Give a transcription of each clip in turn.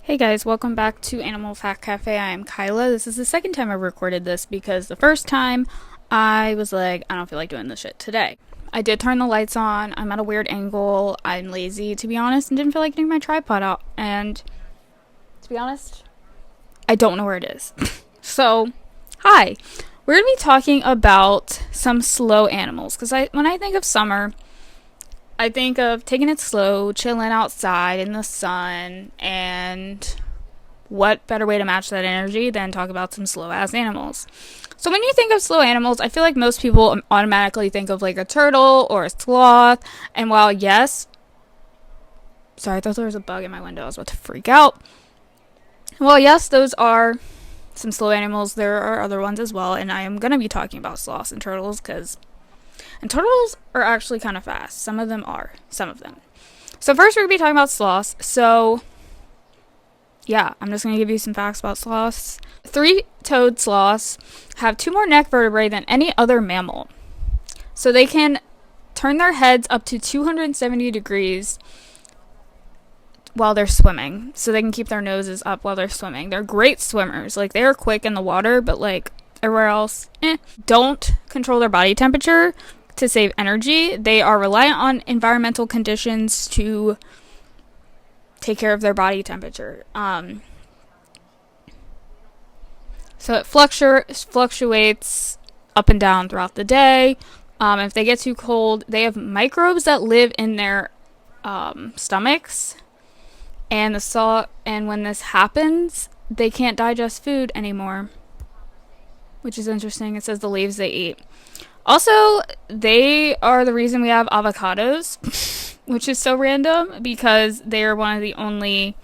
Hey guys, welcome back to Animal Fact Cafe. I am Kyla. This is the second time I recorded this because the first time I was like, I don't feel like doing this shit today. I did turn the lights on. I'm at a weird angle. I'm lazy, to be honest, and didn't feel like getting my tripod out. And to be honest, I don't know where it is. So, hi. We're going to be talking about some slow animals because when I think of summer, I think of taking it slow, chilling outside in the sun, and what better way to match that energy than talk about some slow-ass animals. So when you think of slow animals, I feel like most people automatically think of like a turtle or a sloth, and while yes, sorry, I thought there was a bug in my window, I was about to freak out. Well, yes, those are some slow animals, there are other ones as well, and I am going to be talking about sloths and turtles and turtles are actually kind of fast. Some of them are. Some of them. So first we're going to be talking about sloths. So, yeah, I'm just going to give you some facts about sloths. Three-toed sloths have 2 more neck vertebrae than any other mammal. So they can turn their heads up to 270 degrees while they're swimming. So they can keep their noses up while they're swimming. They're great swimmers. Like, they are quick in the water, but, like, everywhere else, don't control their body temperature to save energy. They are reliant on environmental conditions to take care of their body temperature. So it fluctuates up and down throughout the day. If they get too cold, they have microbes that live in their stomachs, and when this happens, they can't digest food anymore, which is interesting. It says the leaves they eat. Also, they are the reason we have avocados, which is so random because they are one of the only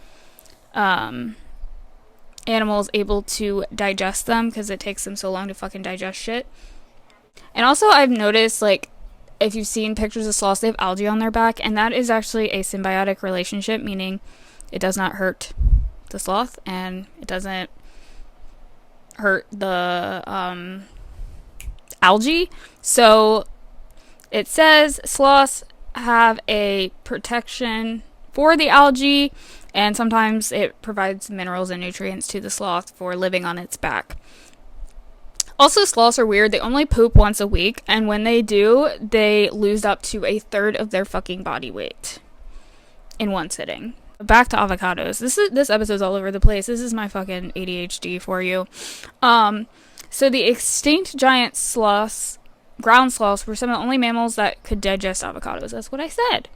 animals able to digest them because it takes them so long to fucking digest shit. And also, I've noticed, like, if you've seen pictures of sloths, they have algae on their back, and that is actually a symbiotic relationship, meaning it does not hurt the sloth and it doesn't hurt the algae. So it says sloths have a protection for the algae, and sometimes it provides minerals and nutrients to the sloth for living on its back. Also, sloths are weird. They only poop once a week, and when they do, they lose up to 1/3 of their fucking body weight in one sitting. Back to avocados. This episode's all over the place. This is my fucking ADHD for you. So the extinct giant sloths, ground sloths, were some of the only mammals that could digest avocados. That's what I said.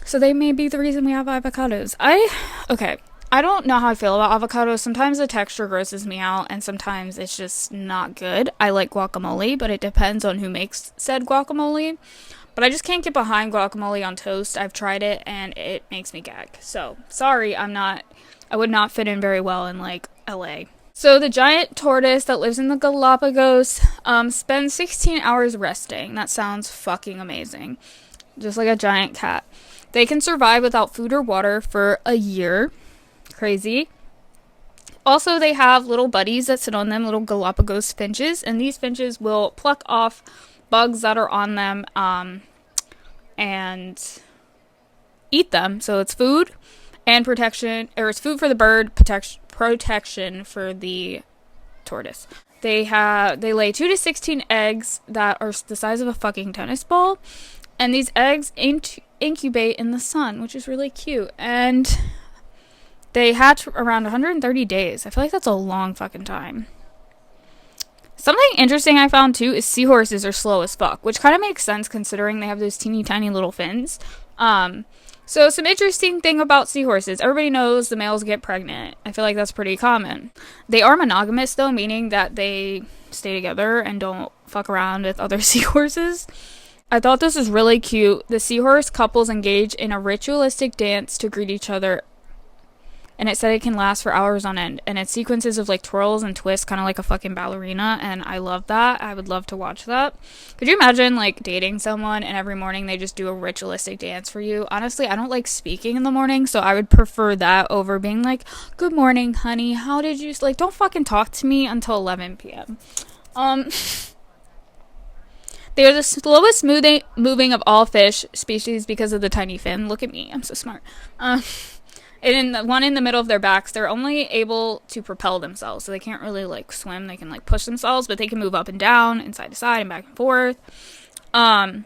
So they may be the reason we have avocados. I don't know how I feel about avocados. Sometimes the texture grosses me out, and sometimes it's just not good. I like guacamole, but it depends on who makes said guacamole. But I just can't get behind guacamole on toast. I've tried it, and it makes me gag. So, sorry, I would not fit in very well in, like, LA. So, the giant tortoise that lives in the Galapagos spends 16 hours resting. That sounds fucking amazing. Just like a giant cat. They can survive without food or water for a year. Crazy. Also, they have little buddies that sit on them, little Galapagos finches, and these finches will pluck off bugs that are on them and eat them. So it's food and protection, or it's food for the bird, protection for the tortoise. They lay 2 to 16 eggs that are the size of a fucking tennis ball, and these eggs incubate in the sun, which is really cute. And they hatch around 130 days. I feel like that's a long fucking time. Something interesting I found too is seahorses are slow as fuck, which kind of makes sense considering they have those teeny tiny little fins. So some interesting thing about seahorses. Everybody knows the males get pregnant. I feel like that's pretty common. They are monogamous though, meaning that they stay together and don't fuck around with other seahorses. I thought this was really cute. The seahorse couples engage in a ritualistic dance to greet each other, and it said it can last for hours on end, and it's sequences of like twirls and twists, kind of like a fucking ballerina, and I love that. I would love to watch that. Could you imagine like dating someone and every morning they just do a ritualistic dance for you? Honestly, I don't like speaking in the morning, so I would prefer that over being like, good morning honey, how did you, like, don't fucking talk to me until 11 p.m. They are the slowest moving of all fish species because of the tiny fin. Look at me, I'm so smart. And in the one in the middle of their backs, they're only able to propel themselves. So they can't really, like, swim. They can, like, push themselves, but they can move up and down and side to side and back and forth. And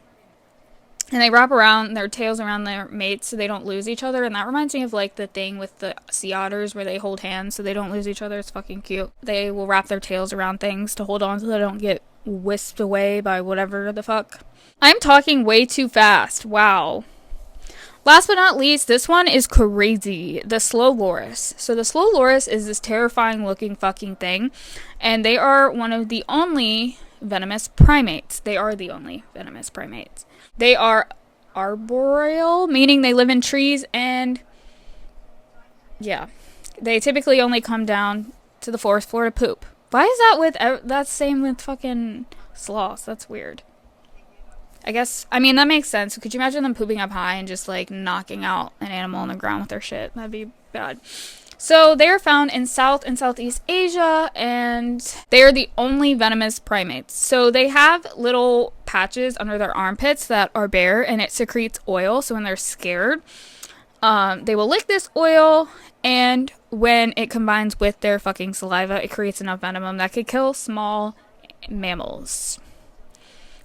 they wrap around their tails around their mates so they don't lose each other. And that reminds me of, like, the thing with the sea otters where they hold hands so they don't lose each other. It's fucking cute. They will wrap their tails around things to hold on so they don't get whisked away by whatever the fuck. I'm talking way too fast. Wow. Last but not least, this one is crazy. The slow loris. So the slow loris is this terrifying looking fucking thing. And they are one of the only venomous primates. They are the only venomous primates. They are arboreal, meaning they live in trees, and yeah. They typically only come down to the forest floor to poop. Why is that with, that's same with fucking sloths? That's weird. I guess, I mean, that makes sense. Could you imagine them pooping up high and just, like, knocking out an animal on the ground with their shit? That'd be bad. So, they are found in South and Southeast Asia, and they are the only venomous primates. So, they have little patches under their armpits that are bare, and it secretes oil, so when they're scared, they will lick this oil, and when it combines with their fucking saliva, it creates enough venom that could kill small mammals.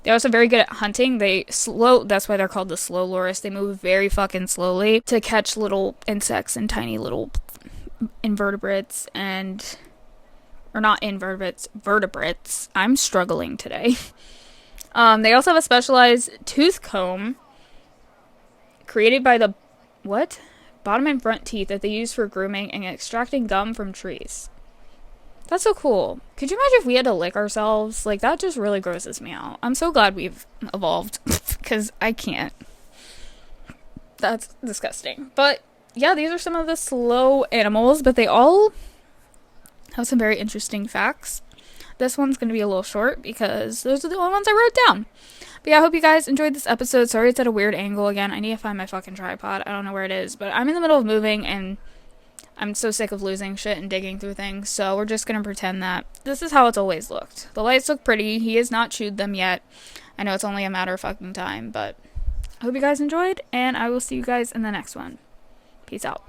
They're also very good at hunting. That's why they're called the slow loris. They move very fucking slowly to catch little insects and tiny little invertebrates or not invertebrates, vertebrates. I'm struggling today. They also have a specialized tooth comb created by the, bottom and front teeth that they use for grooming and extracting gum from trees. That's so cool. Could you imagine if we had to lick ourselves? Like, that just really grosses me out. I'm so glad we've evolved, because I can't. That's disgusting. But, yeah, these are some of the slow animals, but they all have some very interesting facts. This one's going to be a little short, because those are the only ones I wrote down. But yeah, I hope you guys enjoyed this episode. Sorry it's at a weird angle again. I need to find my fucking tripod. I don't know where it is, but I'm in the middle of moving, and I'm so sick of losing shit and digging through things, so we're just gonna pretend that this is how it's always looked. The lights look pretty. He has not chewed them yet. I know it's only a matter of fucking time, but I hope you guys enjoyed, and I will see you guys in the next one. Peace out.